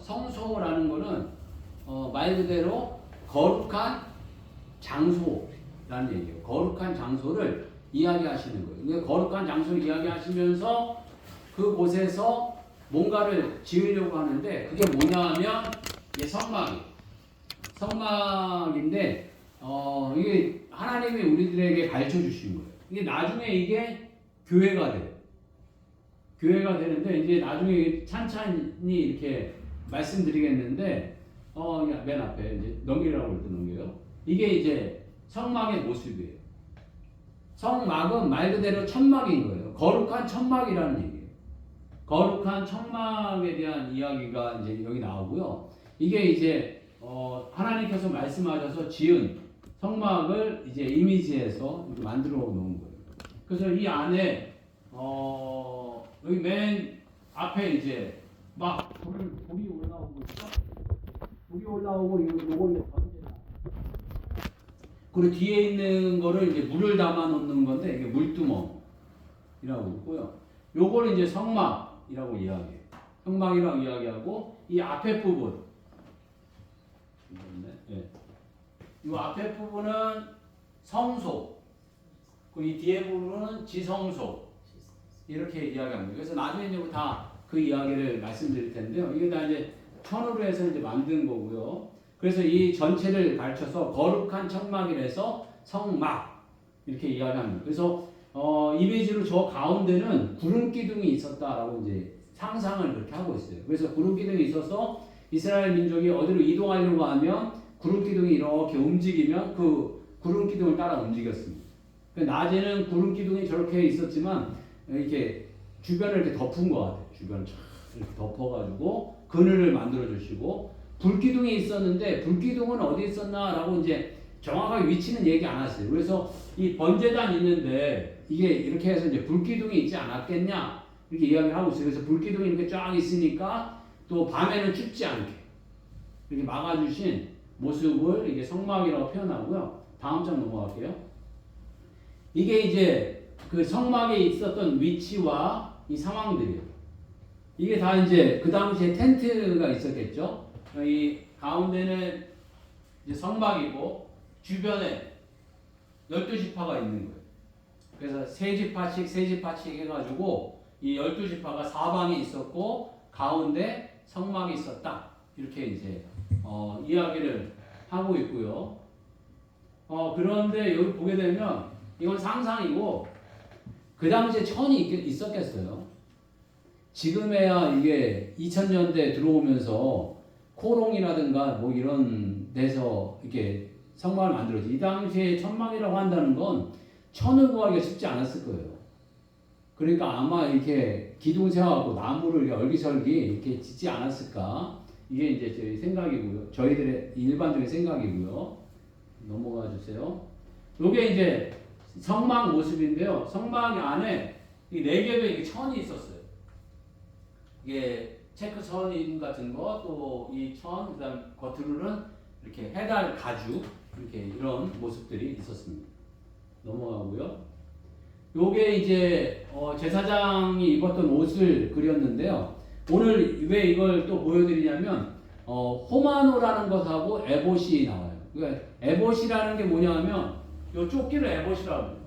성소라는 거는 말 그대로 거룩한 장소라는 얘기예요. 거룩한 장소를 이야기하시는 거예요. 그러니까 거룩한 장소를 이야기하시면서 그곳에서 뭔가를 지으려고 하는데 그게 뭐냐 하면 이게 성막인데 이게 하나님이 우리들에게 가르쳐 주신 거예요. 이게 나중에 이게 교회가 돼요. 교회가 되는데 이제 나중에 찬찬히 이렇게 말씀드리겠는데 맨 앞에 이제 넘기라고 할 때 넘겨요. 이게 이제 성막의 모습이에요. 성막은 말 그대로 천막인 거예요. 거룩한 천막이라는 얘기예요. 거룩한 천막에 대한 이야기가 이제 여기 나오고요. 이게 이제 하나님께서 말씀하셔서 지은 성막을 이제 이미지해서 만들어 놓은 거예요. 그래서 이 안에 여기 맨 앞에 이제 막 불이 올라오고 있어. 불이 올라오고 요걸 번제다. 그리고 뒤에 있는 거를 이제 물을 담아 놓는 건데 이게 물두멍이라고 있고요. 요걸 이제 성막이라고 이야기해요. 성막이라고 이야기하고 이 앞에 부분, 이 앞에 부분은 성소, 그리고 이 뒤에 부분은 지성소 이렇게 이야기합니다. 그래서 나중에 이제 다 그 이야기를 말씀드릴 텐데요. 이게 다 이제 천으로 해서 이제 만든 거고요. 그래서 이 전체를 가르쳐서 거룩한 천막이라서 성막 이렇게 이야기합니다. 그래서 이미지로 저 가운데는 구름 기둥이 있었다라고 이제 상상을 그렇게 하고 있어요. 그래서 구름 기둥이 있어서 이스라엘 민족이 어디로 이동하려고 하면 구름 기둥이 이렇게 움직이면 그 구름 기둥을 따라 움직였습니다. 낮에는 구름 기둥이 저렇게 있었지만 이렇게 주변을 이렇게 덮은 것 같아요. 주변을 쫙 이렇게 덮어가지고 그늘을 만들어 주시고 불기둥이 있었는데 불기둥은 어디 있었나라고 이제 정확하게 위치는 얘기 안 하세요. 그래서 이 번제단 있는데 이게 이렇게 해서 이제 불기둥이 있지 않았겠냐 이렇게 이야기를 하고 있어요. 그래서 불기둥이 이렇게 쫙 있으니까 또 밤에는 춥지 않게 이렇게 막아주신 모습을 이게 성막이라고 표현하고요. 다음 장 넘어갈게요. 이게 이제 그 성막에 있었던 위치와 이 상황들이에요. 이게 다 이제 그 당시에 텐트가 있었겠죠. 이 가운데는 이제 성막이고 주변에 12지파가 있는 거예요. 그래서 3지파씩 해가지고 이 12지파가 사방에 있었고 가운데 성막이 있었다. 이렇게 이제 이야기를 하고 있고요. 그런데 여기 보게 되면 이건 상상이고 그 당시에 천이 있었겠어요. 지금에야 이게 2000년대 들어오면서 코롱이라든가 뭐 이런 데서 이렇게 성막을 만들었지. 이 당시에 천막이라고 한다는 건 천을 구하기가 쉽지 않았을 거예요. 그러니까 아마 이렇게 기둥 세워갖고 나무를 얼기설기 이렇게 짓지 않았을까. 이게 이제 저희 생각이고요. 저희들의 일반적인 생각이고요. 넘어가 주세요. 요게 이제 성막 모습인데요. 성막 안에 이 4겹의 천이 있었어요. 이게 체크선 같은 거, 또 이 천, 그 다음 겉으로는 이렇게 해달 가죽, 이렇게 이런 모습들이 있었습니다. 넘어가고요. 요게 이제 제사장이 입었던 옷을 그렸는데요. 오늘 왜 이걸 또 보여드리냐면 호마노라는 것하고 에봇이 나와요. 그러니까 에봇이라는 게 뭐냐면 요 조끼를 에봇이라고 해요.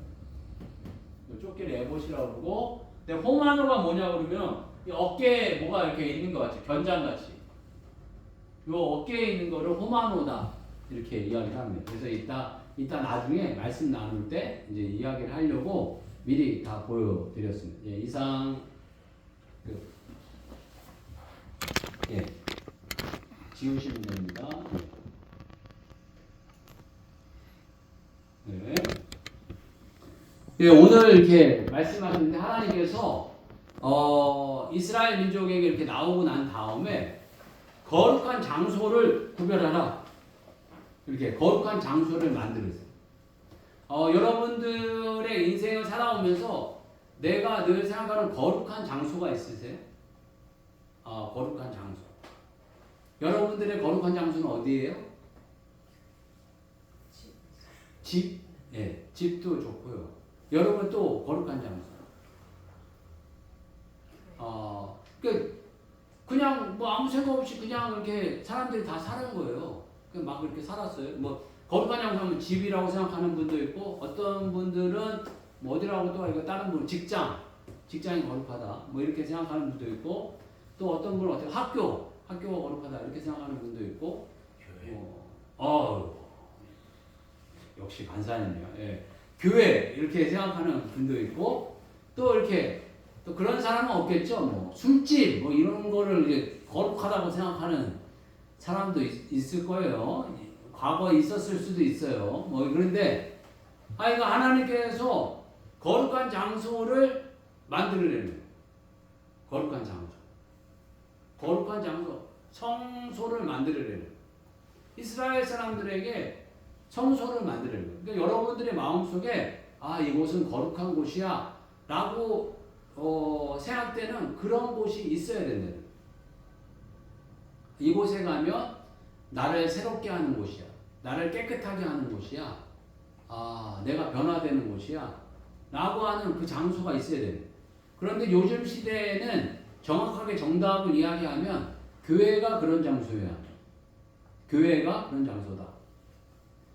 요 조끼를 에봇이라고 그러고, 근데 호마노가 뭐냐 그러면 이 어깨에 뭐가 이렇게 있는 것 같죠. 견장같이. 요 어깨에 있는 거를 호마노다 이렇게 이야기를 합니다. 그래서 이따 나중에 말씀 나눌 때 이제 이야기를 하려고 미리 다 보여드렸습니다. 예, 이상 지우시면 됩니다. 네. 예, 오늘 이렇게 말씀하셨는데 하나님께서 이스라엘 민족에게 이렇게 나오고 난 다음에 거룩한 장소를 구별하라. 이렇게 거룩한 장소를 만들었어요. 여러분들의 인생을 살아오면서 내가 늘 생각하는 거룩한 장소가 있으세요? 거룩한 장소. 여러분들의 거룩한 장소는 어디예요? 집? 예, 집도 좋고요. 여러분 또 거룩한 장소. 그냥 뭐 아무 생각 없이 그냥 이렇게 사람들이 다 사는 거예요. 그냥 막 이렇게 살았어요. 뭐 거룩한 장소하면 집이라고 생각하는 분도 있고 어떤 분들은 뭐 어디라고 또 이거 다른 분 직장이 거룩하다 뭐 이렇게 생각하는 분도 있고 또 어떤 분은 어떻게 학교가 거룩하다 이렇게 생각하는 분도 있고 역시 간사님이요. 예. 교회 이렇게 생각하는 분도 있고 또 이렇게 또 그런 사람은 없겠죠. 뭐 술집 뭐 이런 거를 이제 거룩하다고 생각하는 사람도 있을 거예요. 과거에 있었을 수도 있어요. 뭐 그런데 이거 하나님께서 거룩한 장소를 만들어내는 거룩한 장소, 성소를 만들어내는 이스라엘 사람들에게 성소를 만들어내는 거예요. 그러니까 여러분들의 마음속에 이곳은 거룩한 곳이야 라고 생각되는 그런 곳이 있어야 된다는 거예요. 이곳에 가면 나를 새롭게 하는 곳이야. 나를 깨끗하게 하는 곳이야. 내가 변화되는 곳이야. 라고 하는 그 장소가 있어야 돼요. 그런데 요즘 시대에는 정확하게 정답을 이야기하면 교회가 그런 장소야. 교회가 그런 장소다.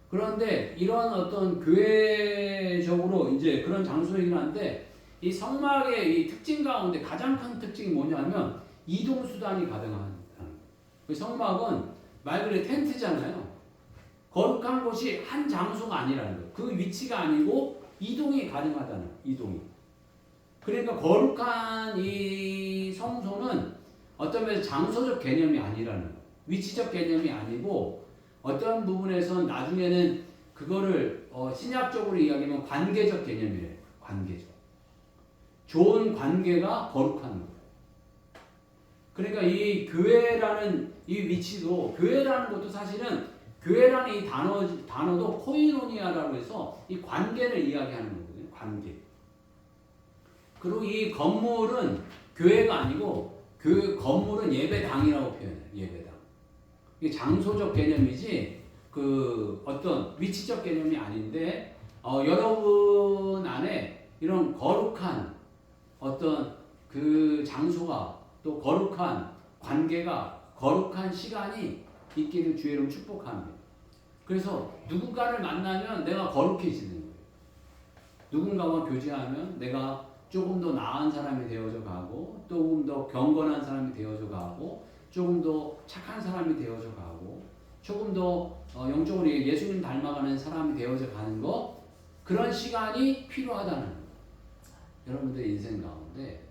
그런데 이런 어떤 교회적으로 이제 그런 장소이긴 한데 이 성막의 이 특징 가운데 가장 큰 특징이 뭐냐면 이동수단이 가능한 그 성막은 말 그대로 텐트잖아요. 거룩한 곳이 한 장소가 아니라는 거예요. 그 위치가 아니고 이동이 가능하다는 이동이. 그러니까 거룩한 이 성소는 어떤 면에서 장소적 개념이 아니라는 거예요. 위치적 개념이 아니고 어떤 부분에선 나중에는 그거를 신약적으로 이야기하면 관계적 개념이래요. 관계적. 좋은 관계가 거룩한 거예요. 그러니까 이 교회라는 이 위치도 교회라는 것도 사실은 교회라는 이 단어도 코이노니아라고 해서 이 관계를 이야기하는 거거든요. 관계. 그리고 이 건물은 교회가 아니고 건물은 예배당이라고 표현해요. 예배당. 이게 장소적 개념이지 그 어떤 위치적 개념이 아닌데 여러분 안에 이런 거룩한 어떤 그 장소가 또 거룩한 관계가 거룩한 시간이 있기를 주의 이름 축복합니다. 그래서 누군가를 만나면 내가 거룩해지는 거예요. 누군가와 교제하면 내가 조금 더 나은 사람이 되어져 가고 조금 더 경건한 사람이 되어져 가고 조금 더 착한 사람이 되어져 가고 조금 더 영적으로 예수님 닮아가는 사람이 되어져 가는 것 그런 시간이 필요하다는 거예요. 여러분들의 인생 가운데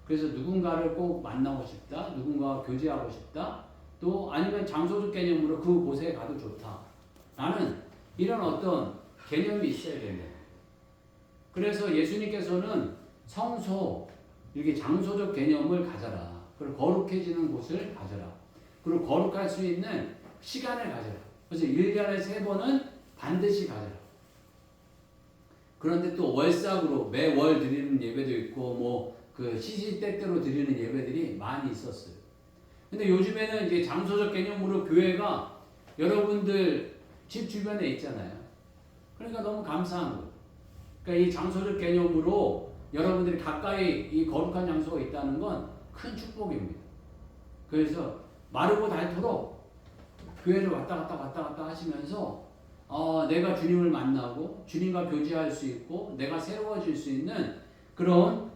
그래서 누군가를 꼭 만나고 싶다. 누군가와 교제하고 싶다. 또 아니면 장소적 개념으로 그곳에 가도 좋다. 라는 이런 어떤 개념이 있어야 되는 거예요. 그래서 예수님께서는 성소, 이렇게 장소적 개념을 가져라. 그리고 거룩해지는 곳을 가져라. 그리고 거룩할 수 있는 시간을 가져라. 그래서 1년에 3번은 반드시 가져라. 그런데 또 월삭으로 매월 드리는 예배도 있고 뭐 그 시시때때로 드리는 예배들이 많이 있었어요. 근데 요즘에는 이제 장소적 개념으로 교회가 여러분들 집 주변에 있잖아요. 그러니까 너무 감사한 거예요. 그러니까 이 장소적 개념으로 여러분들이 가까이 이 거룩한 장소가 있다는 건 큰 축복입니다. 그래서 마르고 닳도록 교회를 왔다 갔다 하시면서 내가 주님을 만나고 주님과 교제할 수 있고 내가 새로워질 수 있는 그런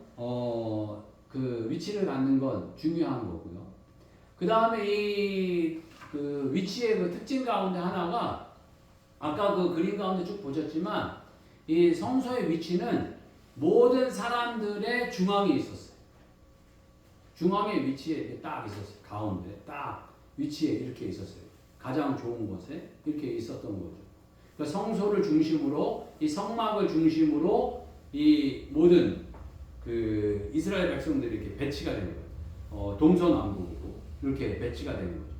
그 위치를 갖는 건 중요한 거고요. 그 다음에 이 그 위치의 그 특징 가운데 하나가 아까 그 그림 가운데 쭉 보셨지만 이 성소의 위치는 모든 사람들의 중앙에 있었어요. 중앙의 위치에 딱 있었어요. 가운데 딱 위치에 이렇게 있었어요. 가장 좋은 곳에 이렇게 있었던 거죠. 그러니까 성소를 중심으로 이 성막을 중심으로 이 모든 그 이스라엘 백성들이 이렇게 배치가 되는 거예요. 동서남북으로 이렇게 배치가 되는 거죠.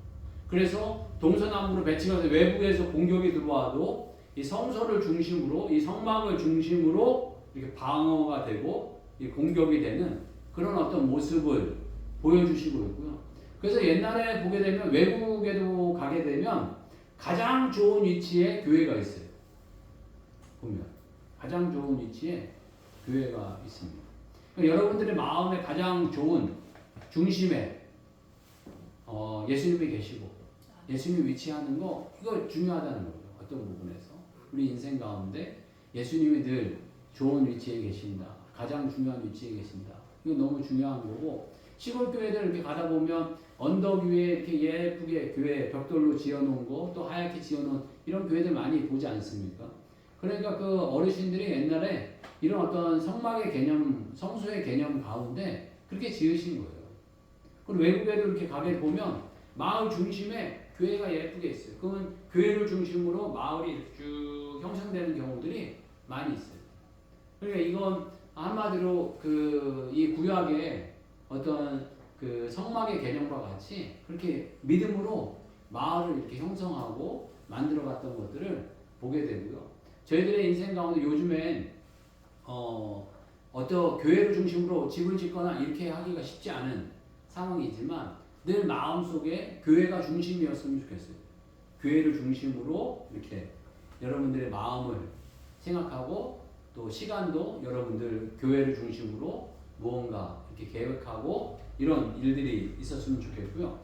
그래서 동서남북으로 배치가 돼서 외부에서 공격이 들어와도 이 성소를 중심으로 이 성막을 중심으로 이렇게 방어가 되고 이 공격이 되는 그런 어떤 모습을 보여주시고 있고요. 그래서 옛날에 보게 되면 외국에도 가게 되면 가장 좋은 위치에 교회가 있어요. 보면 가장 좋은 위치에 교회가 있습니다. 그러니까 여러분들의 마음의 가장 좋은 중심에 예수님이 계시고 예수님이 위치하는 거 이거 중요하다는 거죠. 어떤 부분에서 우리 인생 가운데 예수님이 늘 좋은 위치에 계신다. 가장 중요한 위치에 계신다. 이거 너무 중요한 거고 시골 교회들 이렇게 가다 보면 언덕 위에 이렇게 예쁘게 교회 벽돌로 지어놓은 거 또 하얗게 지어놓은 이런 교회들 많이 보지 않습니까? 그러니까 그 어르신들이 옛날에 이런 어떤 성막의 개념, 성소의 개념 가운데 그렇게 지으신 거예요. 그리고 외국에도 이렇게 가게 보면 마을 중심에 교회가 예쁘게 있어요. 그러면 교회를 중심으로 마을이 쭉 형성되는 경우들이 많이 있어요. 그러니까 이건 한마디로 이 구약의 어떤 그 성막의 개념과 같이 그렇게 믿음으로 마을을 이렇게 형성하고 만들어갔던 것들을 보게 되고요. 저희들의 인생 가운데 요즘엔 어떤 교회를 중심으로 집을 짓거나 이렇게 하기가 쉽지 않은 상황이지만 늘 마음속에 교회가 중심이었으면 좋겠어요. 교회를 중심으로 이렇게 여러분들의 마음을 생각하고 또 시간도 여러분들 교회를 중심으로 무언가 이렇게 계획하고 이런 일들이 있었으면 좋겠고요.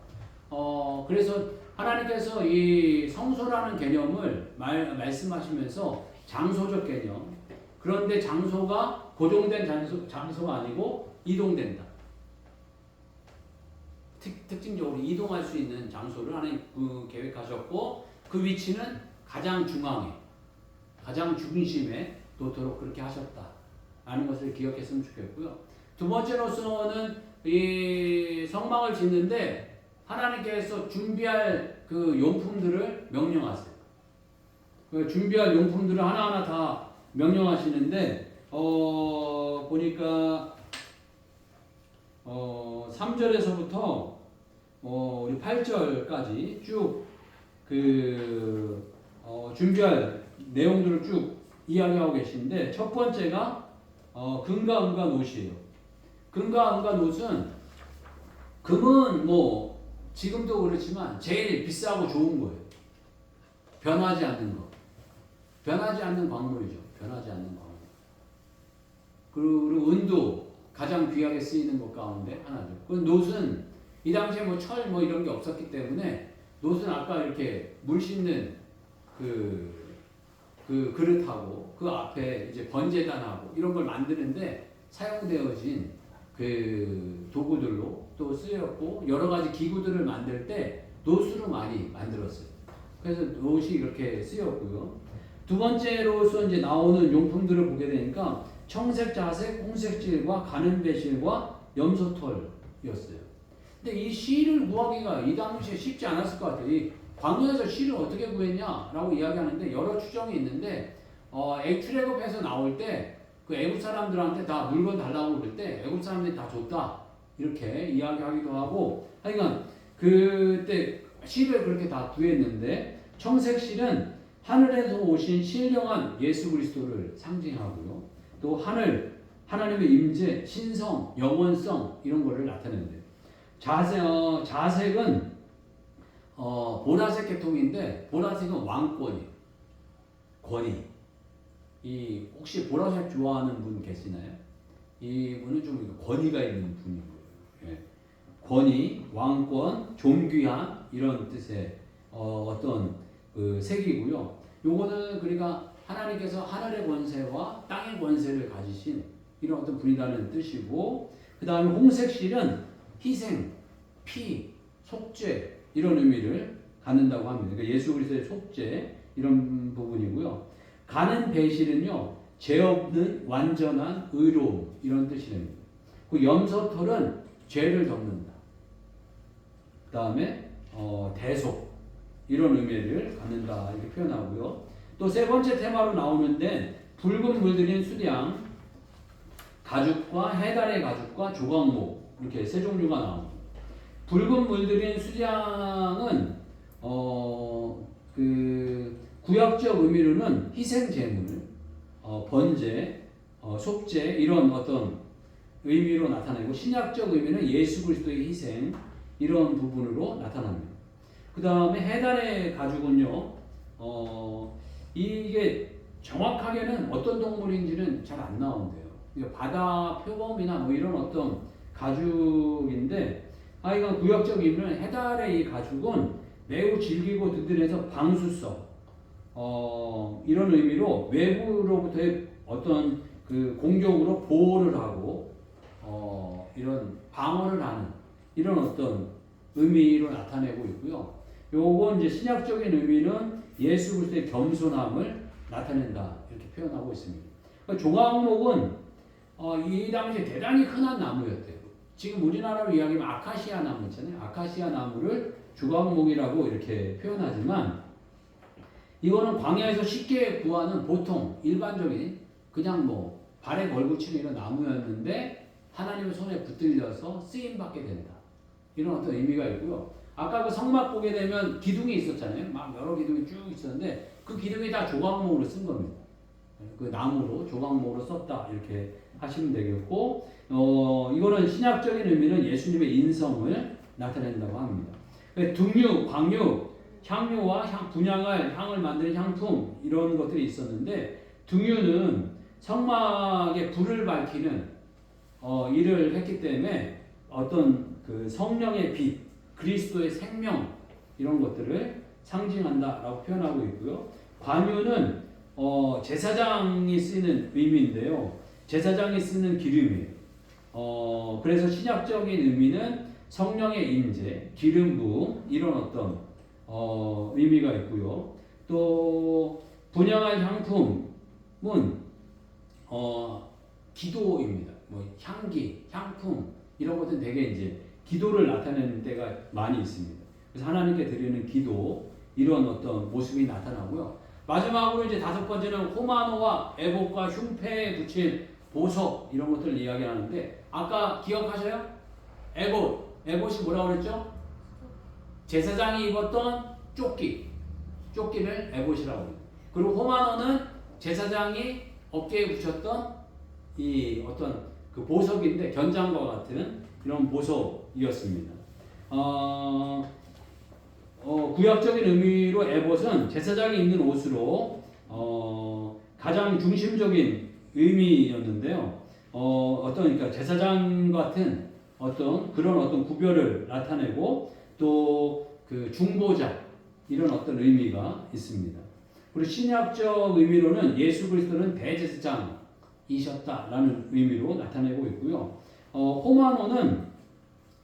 그래서 하나님께서 이 성소라는 개념을 말씀하시면서 장소적 개념, 그런데 장소가 고정된 장소가 아니고 이동된다. 특징적으로 이동할 수 있는 장소를 하나님 계획하셨고 그 위치는 가장 중앙에, 가장 중심에 놓도록 그렇게 하셨다라는 것을 기억했으면 좋겠고요. 두 번째로서는 이 성막을 짓는데 하나님께서 준비할 그 용품들을 명령하세요. 그 준비할 용품들을 하나하나 다 명령하시는데 보니까 3절에서부터 우리 8절까지 쭉 준비할 내용들을 쭉 이야기하고 계신데 첫 번째가 금과 은과 노시예요. 금과 은과 노는 금은 뭐 지금도 그렇지만 제일 비싸고 좋은 거예요. 변하지 않는 거. 변하지 않는 광물이죠. 변하지 않는 광물. 그리고 은도 가장 귀하게 쓰이는 것 가운데 하나죠. 그 노는 이 당시에 뭐 철 뭐 이런 게 없었기 때문에 노는 아까 이렇게 물 씻는 그 그릇하고 그 앞에 이제 번제단하고 이런 걸 만드는데 사용되어진 그 도구들로 또 쓰였고 여러 가지 기구들을 만들 때 노수로 많이 만들었어요. 그래서 노시 이렇게 쓰였고요. 두 번째로서 이제 나오는 용품들을 보게 되니까 청색 자색, 홍색질과 가는 배실과 염소털이었어요. 근데 이 실을 구하기가 이 당시에 쉽지 않았을 것 같아요. 이 광야에서 실을 어떻게 구했냐라고 이야기하는데 여러 추정이 있는데 출애굽해서 나올 때 그 애굽 사람들한테 다 물건 달라고 그럴 때 애굽 사람들이 다 줬다 이렇게 이야기하기도 하고 하여간 그때 실을 그렇게 다 구했는데 청색 실은 하늘에서 오신 신령한 예수 그리스도를 상징하고요. 또 하나님의 임재, 신성, 영원성 이런 거를 나타내는데요. 자색은 보라색 계통인데 보라색은 왕권이에요. 권위. 이 혹시 보라색 좋아하는 분 계시나요? 이분은 좀 권위가 있는 분이고요. 예. 권위, 왕권, 존귀한 이런 뜻의 어떤 그 색이고요. 요거는 그러니까 하나님께서 하늘의 권세와 땅의 권세를 가지신 이런 어떤 분이라는 뜻이고, 그 다음에 홍색 실은 희생, 피, 속죄 이런 의미를 갖는다고 합니다. 그러니까 예수 그리스도의 속죄 이런 부분이고요. 가는 배실은요, 죄 없는 완전한 의로움 이런 뜻이랍니다. 그 염소털은 죄를 덮는다. 그 다음에 대속 이런 의미를 갖는다 이렇게 표현하고요. 또 세 번째 테마로 나오는데 붉은 물들인 수량, 가죽과 해달의 가죽과 조각목 이렇게 세 종류가 나옵니다. 붉은 물들인 수량은 구약적 의미로는 희생 제물, 번제, 속죄 이런 어떤 의미로 나타내고 신약적 의미는 예수 그리스도의 희생 이런 부분으로 나타납니다. 그 다음에 해달의 가죽은요, 이게 정확하게는 어떤 동물인지는 잘 안 나온대요. 바다 표범이나 뭐 이런 어떤 가죽인데 이건 구역적 의미는 해달의 이 가축은 매우 질기고 든든해서 방수성, 이런 의미로 외부로부터의 어떤 그 공격으로 보호를 하고, 이런 방어를 하는 이런 어떤 의미로 나타내고 있고요. 요건 이제 신약적인 의미는 예수 그리스도의 겸손함을 나타낸다 이렇게 표현하고 있습니다. 그러니까 조각목은 이 당시에 대단히 흔한 나무였대요. 지금 우리나라로 이야기하면 아카시아 나무 있잖아요. 아카시아 나무를 조각목이라고 이렇게 표현하지만 이거는 광야에서 쉽게 구하는 보통 일반적인 그냥 뭐 발에 걸고 치는 이런 나무였는데 하나님의 손에 붙들려서 쓰임 받게 된다. 이런 어떤 의미가 있고요. 아까 그 성막 보게 되면 기둥이 있었잖아요. 막 여러 기둥이 쭉 있었는데 그 기둥이 다 조각목으로 쓴 겁니다. 그 나무로 조각목으로 썼다 이렇게 하시면 되겠고, 이거는 신약적인 의미는 예수님의 인성을 나타낸다고 합니다. 등유, 광유, 향료와 분향할 향을 만드는 향품 이런 것들이 있었는데 등유는 성막에 불을 밝히는 일을 했기 때문에 어떤 그 성령의 빛, 그리스도의 생명 이런 것들을 상징한다라고 표현하고 있고요. 관유는 제사장이 쓰는 의미인데요. 제사장이 쓰는 기름이에요. 그래서 신약적인 의미는 성령의 임재, 기름 부음 이런 어떤 의미가 있고요. 또 분향할 향품은 기도입니다. 뭐 향기, 향품 이런 것들은 되게 이제 기도를 나타내는 때가 많이 있습니다. 그래서 하나님께 드리는 기도 이런 어떤 모습이 나타나고요. 마지막으로 이제 다섯 번째는 호마노와 에봇과 흉패에 붙일 보석 이런 것들을 이야기하는데 아까 기억하셔요? 에봇이 뭐라고 그랬죠? 제사장이 입었던 조끼를 에봇이라고 합니다. 그리고 호마노는 제사장이 어깨에 붙였던 이 어떤 그 보석인데 견장과 같은 이런 보석이었습니다. 구약적인 의미로 에봇은 제사장이 입는 옷으로 가장 중심적인 의미였는데요. 그러니까 제사장 같은 그런 어떤 구별을 나타내고 또 그 중보자 이런 어떤 의미가 있습니다. 그리고 신약적 의미로는 예수 그리스도는 대제사장이셨다라는 의미로 나타내고 있고요. 호마노는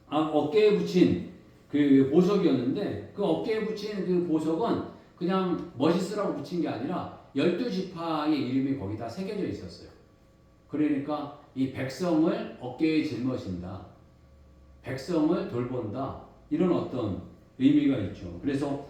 어깨에 붙인 그 보석이었는데 그 어깨에 붙인 그 보석은 그냥 멋있으라고 붙인 게 아니라 12지파의 이름이 거기다 새겨져 있었어요. 그러니까 이 백성을 어깨에 짊어진다. 백성을 돌본다. 이런 어떤 의미가 있죠. 그래서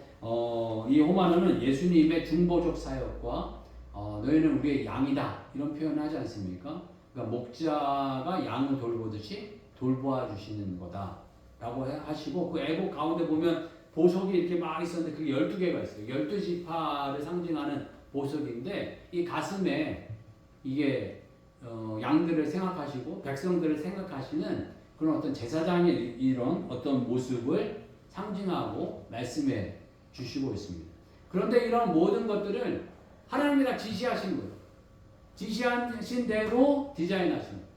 이 호마노는 예수님의 중보적 사역과 너희는 우리의 양이다. 이런 표현을 하지 않습니까? 그러니까 목자가 양을 돌보듯이 돌보아 주시는 거다. 라고 하시고 그 에봇 가운데 보면 보석이 이렇게 막 있었는데 그게 12개가 있어요. 12지파를 상징하는 보석인데 이 가슴에 이게 양들을 생각하시고 백성들을 생각하시는 그런 어떤 제사장의 이런 어떤 모습을 상징하고 말씀해 주시고 있습니다. 그런데 이런 모든 것들을 하나님이 다 지시하신 거예요. 지시하신 대로 디자인하신 거예요.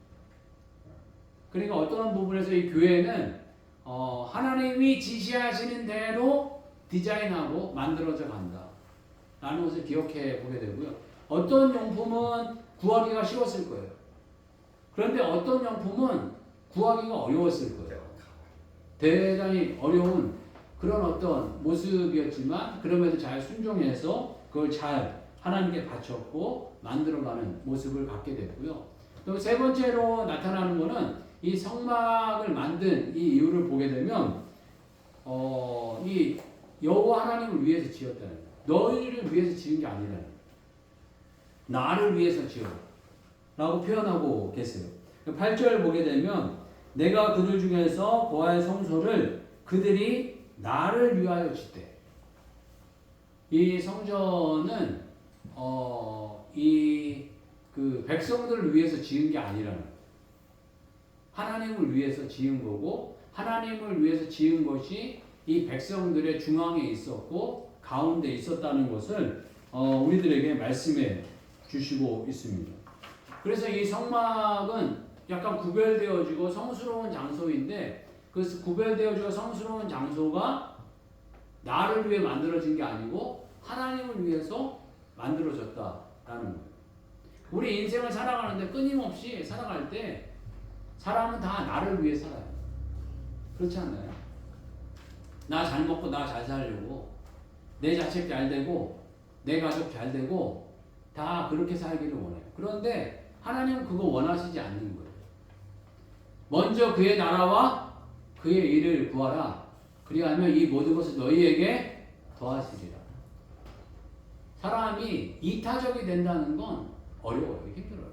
그러니까 어떤 부분에서 이 교회는 하나님이 지시하시는 대로 디자인하고 만들어져 간다. 라는 것을 기억해 보게 되고요. 어떤 용품은 구하기가 쉬웠을 거예요. 그런데 어떤 용품은 구하기가 어려웠을 거예요. 대단히 어려운 그런 어떤 모습이었지만 그럼에도 잘 순종해서 그걸 잘 하나님께 바쳤고 만들어가는 모습을 갖게 됐고요. 또 세 번째로 나타나는 것은 이 성막을 만든 이 이유를 보게 되면 이 여호와 하나님을 위해서 지었다는 거예요. 너희를 위해서 지은 게 아니라 나를 위해서 지었다 라고 표현하고 계세요. 8절 보게 되면 내가 그들 중에서 보아의 성소를 그들이 나를 위하여 짓되 이 성전은 이 그 백성들을 위해서 지은 게 아니라는 거예요. 하나님을 위해서 지은 거고 하나님을 위해서 지은 것이 이 백성들의 중앙에 있었고 가운데 있었다는 것을 우리들에게 말씀해 주시고 있습니다. 그래서 이 성막은 약간 구별되어지고 성스러운 장소인데 그래서 구별되어져 성스러운 장소가 나를 위해 만들어진 게 아니고 하나님을 위해서 만들어졌다라는 거예요. 우리 인생을 살아가는데 끊임없이 살아갈 때 사람은 다 나를 위해 살아요. 그렇지 않나요? 나 잘 먹고 나 잘 살려고, 내 자식 잘 되고 내 가족 잘 되고 다 그렇게 살기를 원해요. 그런데 하나님은 그거 원하시지 않는 거예요. 먼저 그의 나라와 그의 일을 구하라. 그리하면 이 모든 것을 너희에게 더하시리라. 사람이 이타적이 된다는 건 어려워요. 힘들어요.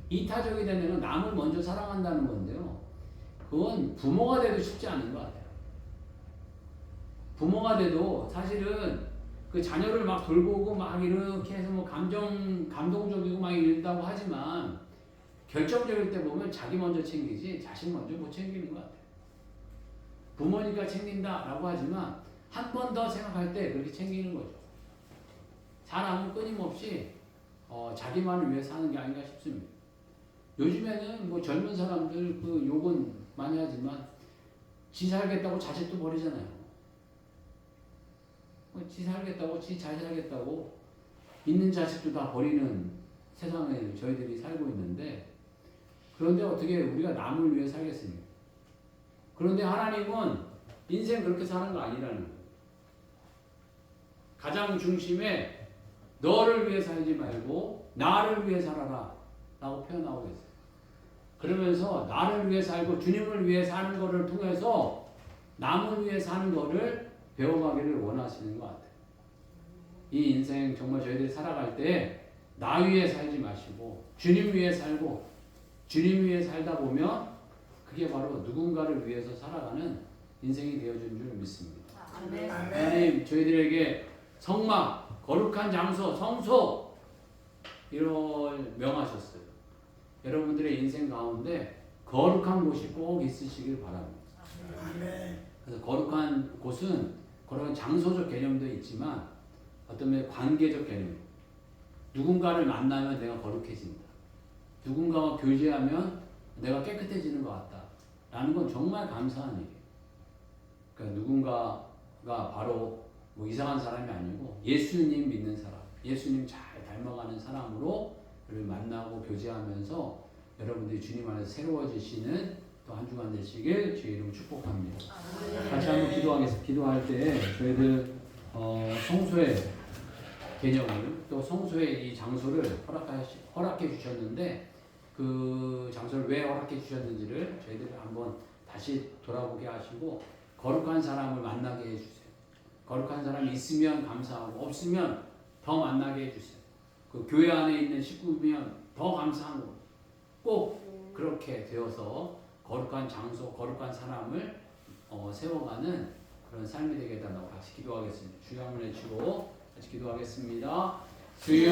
이타적이 되는 건 남을 먼저 사랑한다는 건데요. 그건 부모가 돼도 쉽지 않은 것 같아요. 부모가 돼도 사실은 그 자녀를 막 돌보고 막 이렇게 해서 뭐 감동적이고 막 이런다고 하지만 결정적일 때 보면 자기 먼저 챙기지 자식 먼저 못 챙기는 것 같아요. 부모니까 챙긴다라고 하지만 한 번 더 생각할 때 그렇게 챙기는 거죠. 사람은 끊임없이 자기만을 위해 사는 게 아닌가 싶습니다. 요즘에는 뭐 젊은 사람들 그 욕은 많이 하지만 지 살겠다고 자식도 버리잖아요. 지 살겠다고, 지 잘 살겠다고 있는 자식도 다 버리는 세상에 저희들이 살고 있는데, 그런데 어떻게 우리가 남을 위해 살겠습니까? 그런데 하나님은 인생 그렇게 사는 거 아니라는 거예요. 가장 중심에 너를 위해 살지 말고 나를 위해 살아라 라고 표현하고 있어요. 그러면서 나를 위해 살고 주님을 위해 사는 것을 통해서 남을 위해 사는 것을 배워가기를 원하시는 것 같아요. 이 인생 정말 저희들이 살아갈 때 나 위해 살지 마시고 주님 위해 살고 주님 위해 살다 보면 그게 바로 누군가를 위해서 살아가는 인생이 되어준 줄 믿습니다. 하나님 저희들에게 성막, 거룩한 장소, 성소 이걸 명하셨어요. 여러분들의 인생 가운데 거룩한 곳이 꼭 있으시길 바랍니다. 그래서 거룩한 곳은 거룩한 장소적 개념도 있지만 어떤 면에 관계적 개념. 누군가를 만나면 내가 거룩해진다. 누군가와 교제하면 내가 깨끗해지는 것 같다. 라는 건 정말 감사한 일이에요. 그러니까 누군가가 바로 뭐 이상한 사람이 아니고 예수님 믿는 사람, 예수님 잘 닮아가는 사람으로 를 만나고 교제하면서 여러분들이 주님 안에서 새로워지시는 또 한 주간 되시길 주의 이름으로 축복합니다. 다시 한번 기도하겠습니다. 기도할 때 저희들 성소의 개념을 또 성소의 이 장소를 허락해 주셨는데 그 장소를 왜 허락해 주셨는지를 저희들이 한번 다시 돌아보게 하시고 거룩한 사람을 만나게 해주세요. 거룩한 사람이 있으면 감사하고 없으면 더 만나게 해주세요. 그 교회 안에 있는 식구면 더 감사한 거. 꼭 그렇게 되어서 거룩한 장소, 거룩한 사람을 세워가는 그런 삶이 되게 해달라고 같이 기도하겠습니다. 주여 한번 외치고 같이 기도하겠습니다. 주여